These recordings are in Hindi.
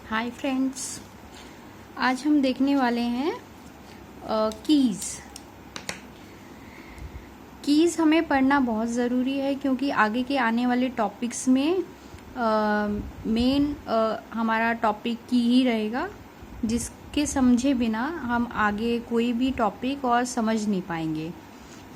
हाय फ्रेंड्स, आज हम देखने वाले हैं कीज़ हमें पढ़ना बहुत ज़रूरी है क्योंकि आगे के आने वाले टॉपिक्स में मेन हमारा टॉपिक की ही रहेगा, जिसके समझे बिना हम आगे कोई भी टॉपिक और समझ नहीं पाएंगे।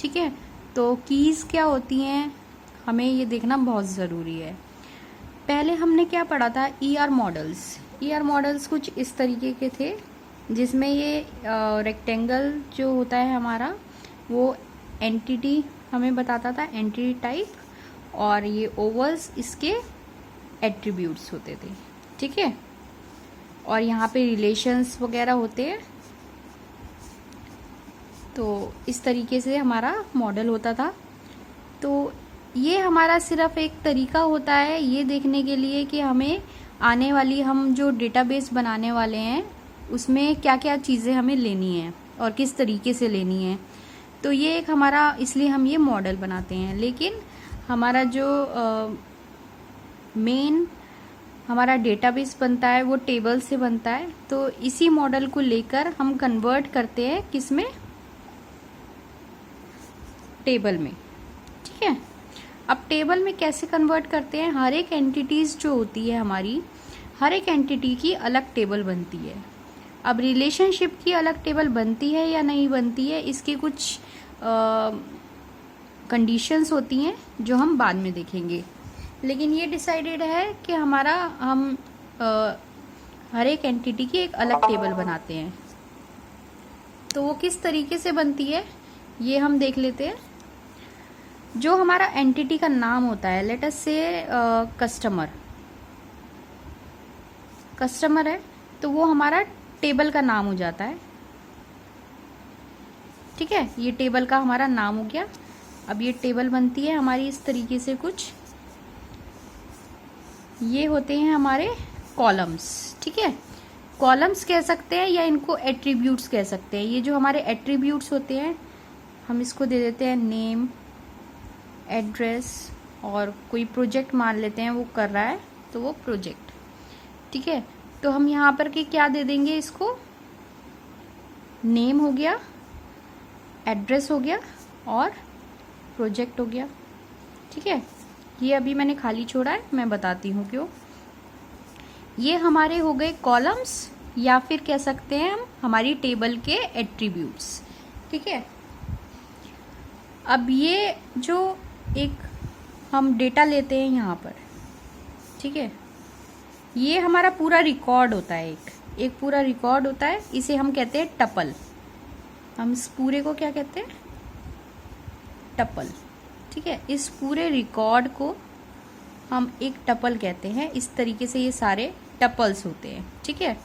ठीक है, तो कीज़ क्या होती हैं हमें ये देखना बहुत ज़रूरी है। पहले हमने क्या पढ़ा था, ईआर मॉडल्स कुछ इस तरीके के थे, जिसमें ये रेक्टेंगल जो होता है हमारा वो एंटिटी हमें बताता था, एंटिटी टाइप, और ये ओवल्स इसके एट्रीब्यूट्स होते थे। ठीक है, और यहाँ पे रिलेशंस वगैरह होते हैं। तो इस तरीके से हमारा मॉडल होता था। तो ये हमारा सिर्फ एक तरीका होता है ये देखने के लिए कि हमें आने वाली हम जो डेटाबेस बनाने वाले हैं उसमें क्या क्या चीज़ें हमें लेनी है और किस तरीके से लेनी है। तो ये एक हमारा, इसलिए हम ये मॉडल बनाते हैं। लेकिन हमारा जो मेन हमारा डेटाबेस बनता है वो टेबल से बनता है। तो इसी मॉडल को लेकर हम कन्वर्ट करते हैं किसमें, टेबल में। ठीक है, अब टेबल में कैसे कन्वर्ट करते हैं, हर एक एंटिटीज जो होती है हमारी, हर एक एंटिटी की अलग टेबल बनती है। अब रिलेशनशिप की अलग टेबल बनती है या नहीं बनती है, इसके कुछ कंडीशंस होती हैं जो हम बाद में देखेंगे। लेकिन ये डिसाइडेड है कि हम हर एक एंटिटी की एक अलग टेबल बनाते हैं। तो वो किस तरीके से बनती है ये हम देख लेते हैं। जो हमारा एंटिटी का नाम होता है, लेट अस से कस्टमर है, तो वो हमारा टेबल का नाम हो जाता है। ठीक है, ये टेबल का हमारा नाम हो गया। अब ये टेबल बनती है हमारी इस तरीके से कुछ, ये होते हैं हमारे कॉलम्स। ठीक है, कॉलम्स कह सकते हैं या इनको एट्रीब्यूट्स कह सकते हैं। ये जो हमारे एट्रीब्यूट्स होते हैं हम इसको दे देते हैं नेम, एड्रेस, और कोई प्रोजेक्ट मान लेते हैं वो कर रहा है तो वो प्रोजेक्ट। ठीक है, तो हम यहाँ पर के क्या दे देंगे, इसको नेम हो गया, एड्रेस हो गया और प्रोजेक्ट हो गया। ठीक है, ये अभी मैंने खाली छोड़ा है, मैं बताती हूँ क्यों। ये हमारे हो गए कॉलम्स, या फिर कह सकते हैं हम हमारी टेबल के एट्रीब्यूट्स। ठीक है, अब ये जो एक हम डेटा लेते हैं यहाँ पर, ठीक है, ये हमारा पूरा रिकॉर्ड होता है, एक पूरा रिकॉर्ड होता है। इसे हम कहते हैं टपल। हम इस पूरे को क्या कहते हैं, टपल। ठीक है, इस पूरे रिकॉर्ड को हम एक टपल कहते हैं। इस तरीके से ये सारे टपल्स होते हैं। ठीक है,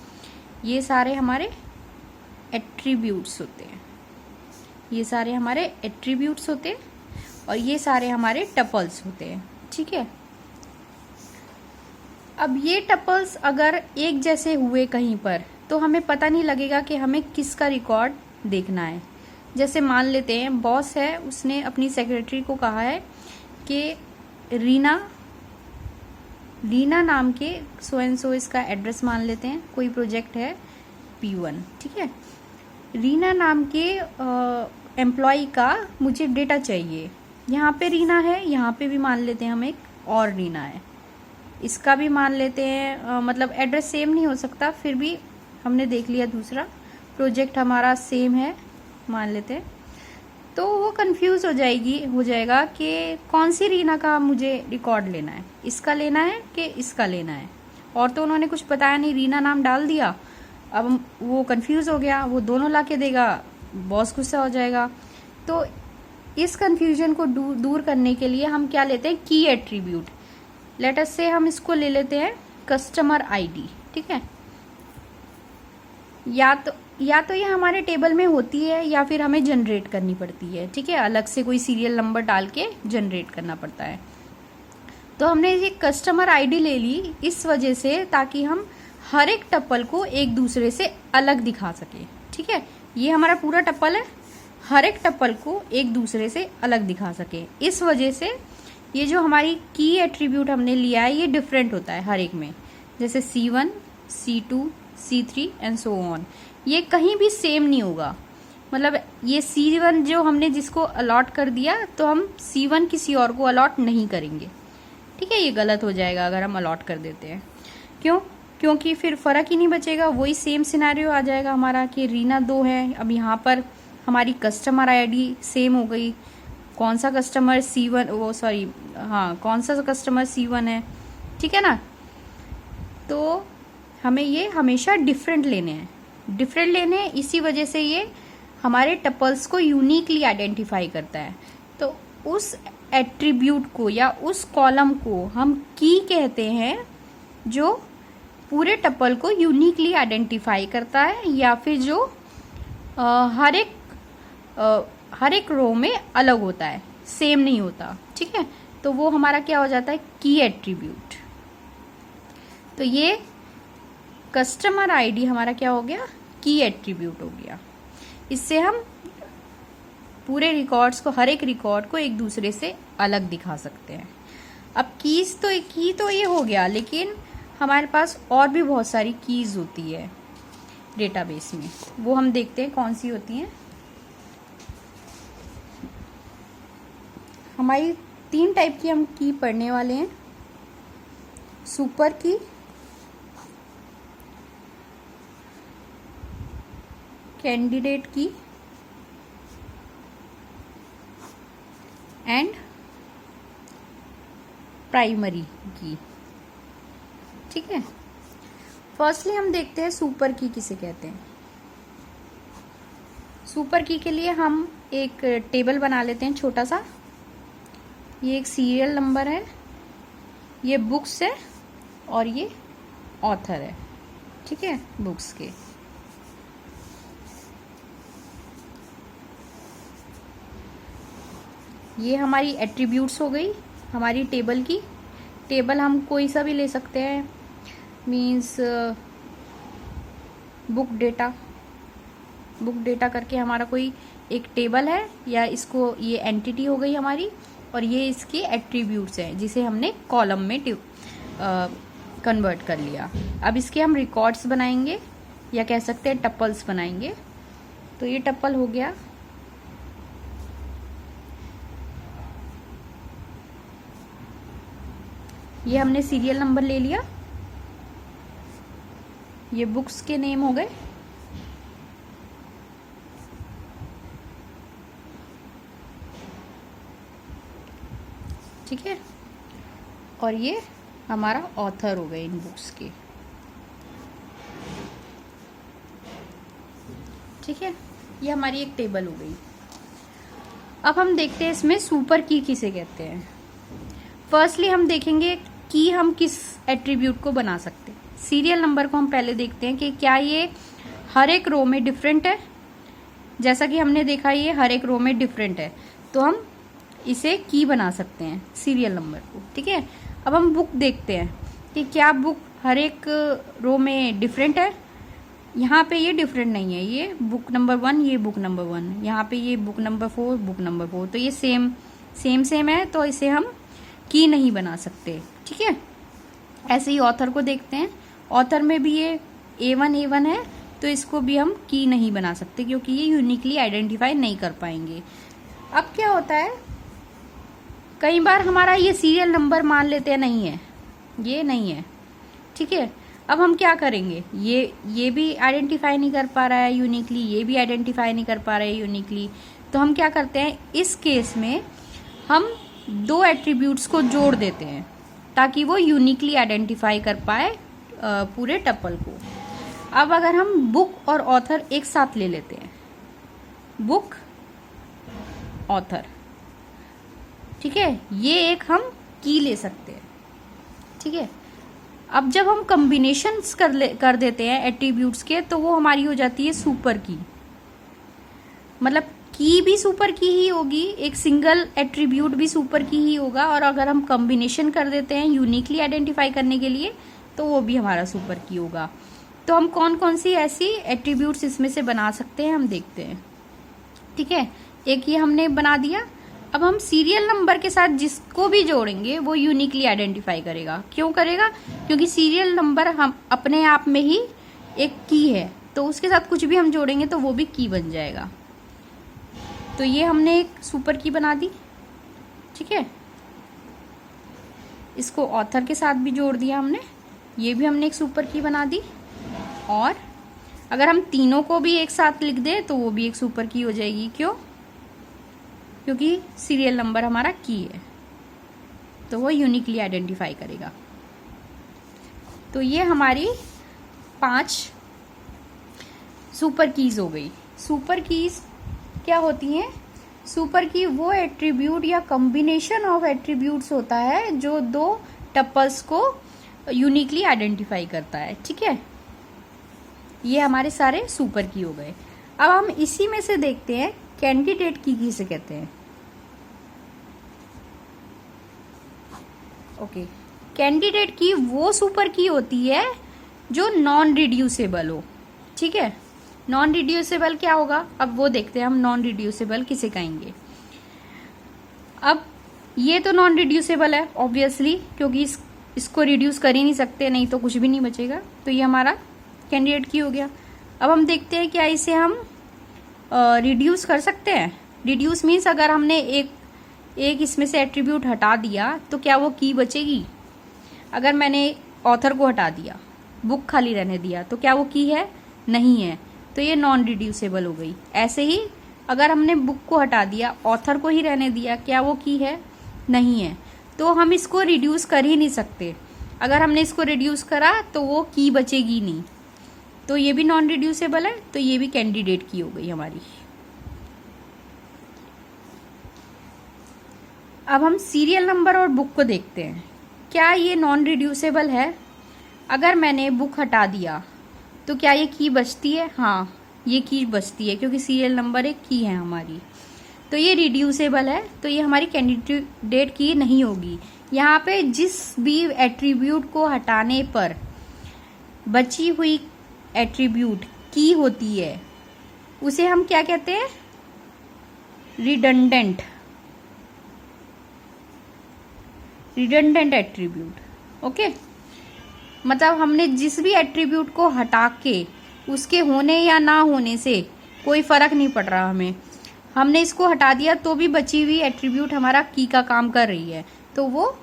ये सारे हमारे एट्रीब्यूट्स होते हैं, ये सारे हमारे एट्रीब्यूट्स होते हैं और ये सारे हमारे टपल्स होते हैं। ठीक है, अब ये टपल्स अगर एक जैसे हुए कहीं पर तो हमें पता नहीं लगेगा कि हमें किसका रिकॉर्ड देखना है। जैसे मान लेते हैं बॉस है, उसने अपनी सेक्रेटरी को कहा है कि रीना नाम के सो एंड सो, इसका एड्रेस मान लेते हैं, कोई प्रोजेक्ट है P1। ठीक है, रीना नाम के एम्प्लॉय का मुझे डेटा चाहिए। यहाँ पे रीना है, यहाँ पे भी मान लेते हैं हम एक और रीना है, इसका भी मान लेते हैं। मतलब एड्रेस सेम नहीं हो सकता, फिर भी हमने देख लिया दूसरा प्रोजेक्ट हमारा सेम है मान लेते हैं। तो वो कंफ्यूज हो जाएगा कि कौन सी रीना का मुझे रिकॉर्ड लेना है, इसका लेना है कि इसका लेना है। और तो उन्होंने कुछ बताया नहीं, रीना नाम डाल दिया। अब वो कंफ्यूज हो गया, वो दोनों ला के देगा, बॉस गुस्सा हो जाएगा। तो इस कंफ्यूजन को दूर करने के लिए हम क्या लेते हैं, की एट्रीब्यूट। लेट अस से हम इसको ले लेते हैं कस्टमर आईडी। ठीक है, या तो ये हमारे टेबल में होती है या फिर हमें जनरेट करनी पड़ती है। ठीक है, अलग से कोई सीरियल नंबर डाल के जनरेट करना पड़ता है। तो हमने ये कस्टमर आईडी ले ली इस वजह से ताकि हम हर एक टप्पल को एक दूसरे से अलग दिखा सके। ठीक है, ये हमारा पूरा टप्पल है, हर एक टप्पल को एक दूसरे से अलग दिखा सके। इस वजह से ये जो हमारी की एट्रीब्यूट हमने लिया है ये डिफरेंट होता है हर एक में। जैसे C1 C2, C3 and so on. ये कहीं भी सेम नहीं होगा, मतलब ये C1 जो हमने जिसको अलॉट कर दिया तो हम C1 किसी और को अलॉट नहीं करेंगे, ठीक है। ये गलत हो जाएगा अगर हम अलॉट कर देते हैं। क्यों? क्योंकि फिर फ़र्क ही नहीं बचेगा, वही सेम सिनेरियो आ जाएगा हमारा कि रीना 2 है। अब यहाँ पर हमारी कस्टमर आईडी सेम हो गई, कौन सा कस्टमर C1 कौन सा कस्टमर C1 है, ठीक है ना। तो हमें ये हमेशा डिफरेंट लेने हैं, इसी वजह से ये हमारे टपल्स को यूनिकली आइडेंटिफाई करता है। तो उस एट्रीब्यूट को या उस कॉलम को हम की कहते हैं जो पूरे टपल को यूनिकली आइडेंटिफाई करता है, या फिर जो हर एक रो में अलग होता है, सेम नहीं होता, ठीक है। तो वो हमारा क्या हो जाता है, की एट्रीब्यूट। तो ये कस्टमर आईडी हमारा क्या हो गया, की एट्रीब्यूट हो गया। इससे हम पूरे रिकॉर्ड्स को, हर एक रिकॉर्ड को एक दूसरे से अलग दिखा सकते हैं। अब कीज तो ये हो गया, लेकिन हमारे पास और भी बहुत सारी कीज होती है डेटाबेस में, वो हम देखते हैं कौन सी होती हैं। हमारी 3 टाइप की हम की पढ़ने वाले हैं, सुपर की, कैंडिडेट की एंड प्राइमरी की, ठीक है। फर्स्टली हम देखते हैं सुपर की किसे कहते हैं। सुपर की के लिए हम एक टेबल बना लेते हैं छोटा सा। ये एक सीरियल नंबर है, ये बुक्स है और ये ऑथर है, ठीक है, बुक्स के। ये हमारी एट्रीब्यूट्स हो गई हमारी टेबल की। टेबल हम कोई सा भी ले सकते हैं, मीन्स बुक डेटा करके हमारा कोई एक टेबल है, या इसको ये एंटिटी हो गई हमारी, और ये इसके एट्रीब्यूट्स हैं जिसे हमने कॉलम में कन्वर्ट कर लिया। अब इसके हम रिकॉर्ड्स बनाएंगे, या कह सकते हैं टपल्स बनाएंगे। तो ये टपल हो गया, ये हमने सीरियल नंबर ले लिया, ये बुक्स के नेम हो गए, ठीक है, और ये हमारा ऑथर हो गए इन बुक्स के, ठीक है। ये हमारी एक टेबल हो गई। अब हम देखते हैं इसमें सुपर की किसे कहते हैं। फर्स्टली हम देखेंगे की हम किस एट्रीब्यूट को बना सकते हैं। सीरियल नंबर को हम पहले देखते हैं कि क्या ये हर एक रो में डिफरेंट है। जैसा कि हमने देखा ये हर एक रो में डिफरेंट है, तो हम इसे की बना सकते हैं सीरियल नंबर को, ठीक है। अब हम बुक देखते हैं कि क्या बुक हर एक रो में डिफरेंट है। यहाँ पे ये डिफरेंट नहीं है, ये बुक नंबर 1, ये बुक नंबर 1, यहाँ पे ये बुक नंबर 4, बुक नंबर 4, तो ये सेम है, तो इसे हम की नहीं बना सकते, ठीक है। ऐसे ही ऑथर को देखते हैं, ऑथर में भी ये A1 है, तो इसको भी हम की नहीं बना सकते क्योंकि ये यूनिकली आइडेंटिफाई नहीं कर पाएंगे। अब क्या होता है, कई बार हमारा ये सीरियल नंबर मान लेते हैं नहीं है, ये नहीं है, ठीक है। अब हम क्या करेंगे, ये भी आइडेंटिफाई नहीं कर पा रहा है यूनिकली, ये भी आइडेंटिफाई नहीं कर पा रहे हैं यूनिकली, तो हम क्या करते हैं, इस केस में हम 2 एट्रीब्यूट्स को जोड़ देते हैं ताकि वो यूनिकली आइडेंटिफाई कर पाए पूरे टपल को। अब अगर हम बुक और ऑथर एक साथ ले लेते हैं, बुक ऑथर, ठीक है, ये एक हम की ले सकते हैं, ठीक है। अब जब हम कॉम्बिनेशंस कर देते हैं एट्रीब्यूट्स के, तो वो हमारी हो जाती है सुपर की। मतलब की भी सुपर की ही होगी, एक सिंगल एट्रीब्यूट भी सुपर की ही होगा, और अगर हम कॉम्बिनेशन कर देते हैं यूनिकली आइडेंटिफाई करने के लिए, तो वो भी हमारा सुपर की होगा। तो हम कौन कौन सी ऐसी एट्रीब्यूट्स इसमें से बना सकते हैं हम देखते हैं, ठीक है। एक ये हमने बना दिया। अब हम सीरियल नंबर के साथ जिसको भी जोड़ेंगे वो यूनिकली आइडेंटिफाई करेगा। क्यों करेगा? क्योंकि सीरियल नंबर हम अपने आप में ही एक की है, तो उसके साथ कुछ भी हम जोड़ेंगे तो वो भी की बन जाएगा। तो ये हमने एक सुपर की बना दी, ठीक है। इसको ऑथर के साथ भी जोड़ दिया हमने, ये भी हमने एक सुपर की बना दी। और अगर हम तीनों को भी एक साथ लिख दें तो वो भी एक सुपर की हो जाएगी। क्यों? क्योंकि सीरियल नंबर हमारा की है, तो वो यूनिकली आइडेंटिफाई करेगा। तो ये हमारी 5 सुपर कीज हो गई। सुपर कीज क्या होती हैं? सुपर की वो एट्रीब्यूट या कॉम्बिनेशन ऑफ एट्रीब्यूट्स होता है जो 2 टपल्स को यूनिकली आइडेंटिफाई करता है, ठीक है। ये हमारे सारे सुपर की हो गए। अब हम इसी में से देखते हैं कैंडिडेट की किसे कहते हैं। ओके, कैंडिडेट की वो सुपर की होती है जो नॉन रिड्यूसेबल हो, ठीक है। नॉन रिड्यूसेबल क्या होगा? अब वो देखते हैं हम नॉन रिड्यूसेबल किसे कहेंगे। अब ये तो नॉन रिड्यूसेबल है ऑब्वियसली, क्योंकि इसको रिड्यूस कर ही नहीं सकते, नहीं तो कुछ भी नहीं बचेगा। तो ये हमारा कैंडिडेट की हो गया। अब हम देखते हैं क्या इसे हम रिड्यूस कर सकते हैं। रिड्यूस मीन्स अगर हमने एक इसमें से एट्रीब्यूट हटा दिया तो क्या वो की बचेगी? अगर मैंने ऑथर को हटा दिया, बुक खाली रहने दिया, तो क्या वो की है? नहीं है, तो ये नॉन रिड्यूसेबल हो गई। ऐसे ही अगर हमने बुक को हटा दिया, ऑथर को ही रहने दिया, क्या वो की है? नहीं है, तो हम इसको रिड्यूस कर ही नहीं सकते। अगर हमने इसको रिड्यूस करा तो वो की बचेगी नहीं, तो ये भी नॉन रिड्यूसेबल है, तो ये भी कैंडिडेट की हो गई हमारी। अब हम सीरियल नंबर और बुक को देखते हैं, क्या ये नॉन रिड्यूसेबल है? अगर मैंने बुक हटा दिया तो क्या ये की बचती है? हाँ, ये की बचती है, क्योंकि सीरियल नंबर एक की है हमारी, तो ये रिड्यूसेबल है, तो ये हमारी कैंडिडेट की नहीं होगी। यहाँ पे जिस भी एट्रीब्यूट को हटाने पर बची हुई एट्रीब्यूट की होती है उसे हम क्या कहते हैं? Redundant attribute. ओके, मतलब हमने जिस भी एट्रीब्यूट को हटा के उसके होने या ना होने से कोई फर्क नहीं पड़ रहा हमें, हमने इसको हटा दिया तो भी बची हुई एट्रीब्यूट हमारा की का काम कर रही है, तो वो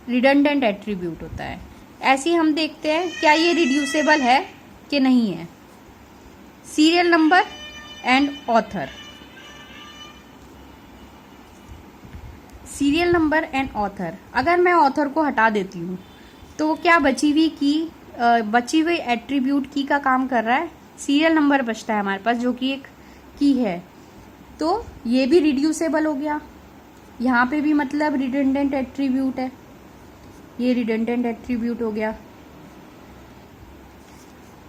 रिडंडेंट एट्रीब्यूट होता है। ऐसे ही हम देखते हैं क्या ये रिड्यूसेबल है कि नहीं है। Serial number and author, serial number and author, अगर मैं ऑथर को हटा देती हूँ तो क्या बची हुई एट्रीब्यूट की का काम कर रहा है? सीरियल नंबर बचता है हमारे पास जो कि एक की है, तो ये भी रिड्यूसेबल हो गया। यहाँ पे भी मतलब रिडंडेंट एट्रीब्यूट है, ये रिडंडेंट एट्रीब्यूट हो गया,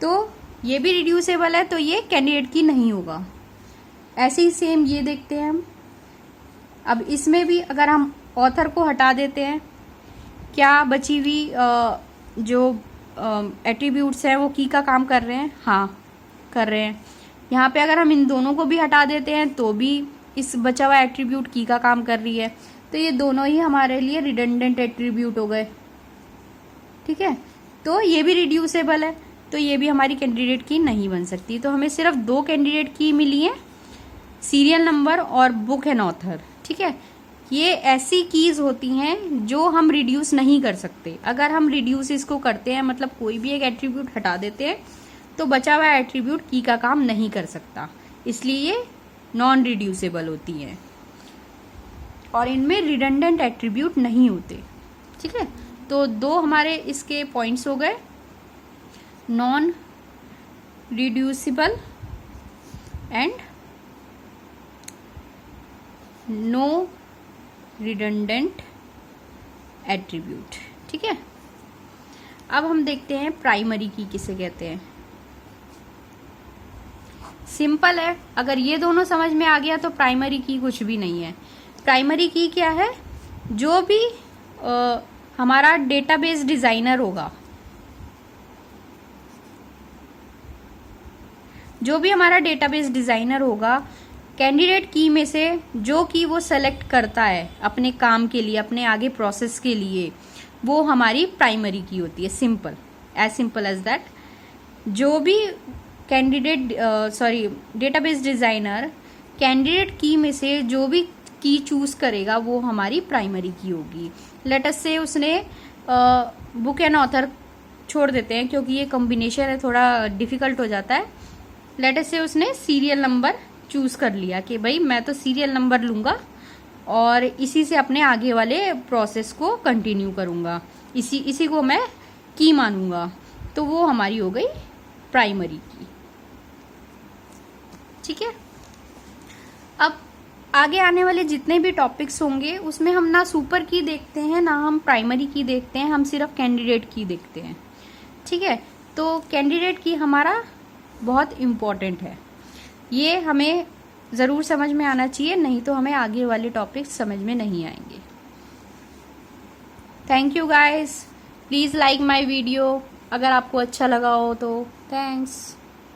तो ये भी रिड्यूसेबल है, तो ये कैंडिडेट की नहीं होगा। ऐसे ही सेम ये देखते हैं हम। अब इसमें भी अगर हम ऑथर को हटा देते हैं, क्या बची हुई जो एट्रीब्यूट्स हैं वो की का काम कर रहे हैं? हाँ, कर रहे हैं। यहाँ पे अगर हम इन दोनों को भी हटा देते हैं तो भी इस बचा हुआ एट्रीब्यूट की का काम कर रही है, तो ये दोनों ही हमारे लिए रिडंडेंट एट्रीब्यूट हो गए, ठीक है। तो ये भी रिड्यूसेबल है, तो ये भी हमारी कैंडिडेट की नहीं बन सकती। तो हमें सिर्फ 2 कैंडिडेट की मिली है, सीरियल नंबर और बुक एंड ऑथर, ठीक है। ये ऐसी कीज होती हैं जो हम रिड्यूस नहीं कर सकते। अगर हम रिड्यूस इसको करते हैं, मतलब कोई भी एक एट्रीब्यूट हटा देते हैं, तो बचा हुआ एट्रीब्यूट की का काम नहीं कर सकता, इसलिए ये नॉन रिड्यूसेबल होती हैं और इनमें रिडंडेंट एट्रीब्यूट नहीं होते, ठीक है। तो 2 हमारे इसके पॉइंट्स हो गए, non reducible and no redundant attribute, ठीक है। अब हम देखते हैं प्राइमरी की किसे कहते हैं। सिंपल है, अगर ये दोनों समझ में आ गया तो प्राइमरी की कुछ भी नहीं है। प्राइमरी की क्या है? जो भी हमारा डेटाबेस डिजाइनर होगा, जो भी हमारा डेटाबेस डिजाइनर होगा कैंडिडेट की में से जो की वो सेलेक्ट करता है अपने काम के लिए, अपने आगे प्रोसेस के लिए, वो हमारी प्राइमरी की होती है। Simple, as simple as that. जो भी कैंडिडेट डेटाबेस डिजाइनर कैंडिडेट की में से जो भी की चूज करेगा वो हमारी प्राइमरी की होगी। लेट अस से उसने बुक एंड ऑथर छोड़ देते हैं क्योंकि ये कॉम्बिनेशन है, थोड़ा डिफिकल्ट हो जाता है। लेट अस से उसने सीरियल नंबर चूज कर लिया कि भाई मैं तो सीरियल नंबर लूंगा और इसी से अपने आगे वाले प्रोसेस को कंटिन्यू करूंगा, इसी को मैं की मानूंगा, तो वो हमारी हो गई प्राइमरी की। ठीक है। अब आगे आने वाले जितने भी टॉपिक्स होंगे उसमें हम ना सुपर की देखते हैं ना हम प्राइमरी की देखते हैं, हम सिर्फ कैंडिडेट की देखते हैं। ठीक है। तो कैंडिडेट की हमारा बहुत इम्पोर्टेंट है, ये हमें ज़रूर समझ में आना चाहिए, नहीं तो हमें आगे वाले टॉपिक्स समझ में नहीं आएंगे। Thank you guys, please like my video अगर आपको अच्छा लगा हो तो। थैंक्स।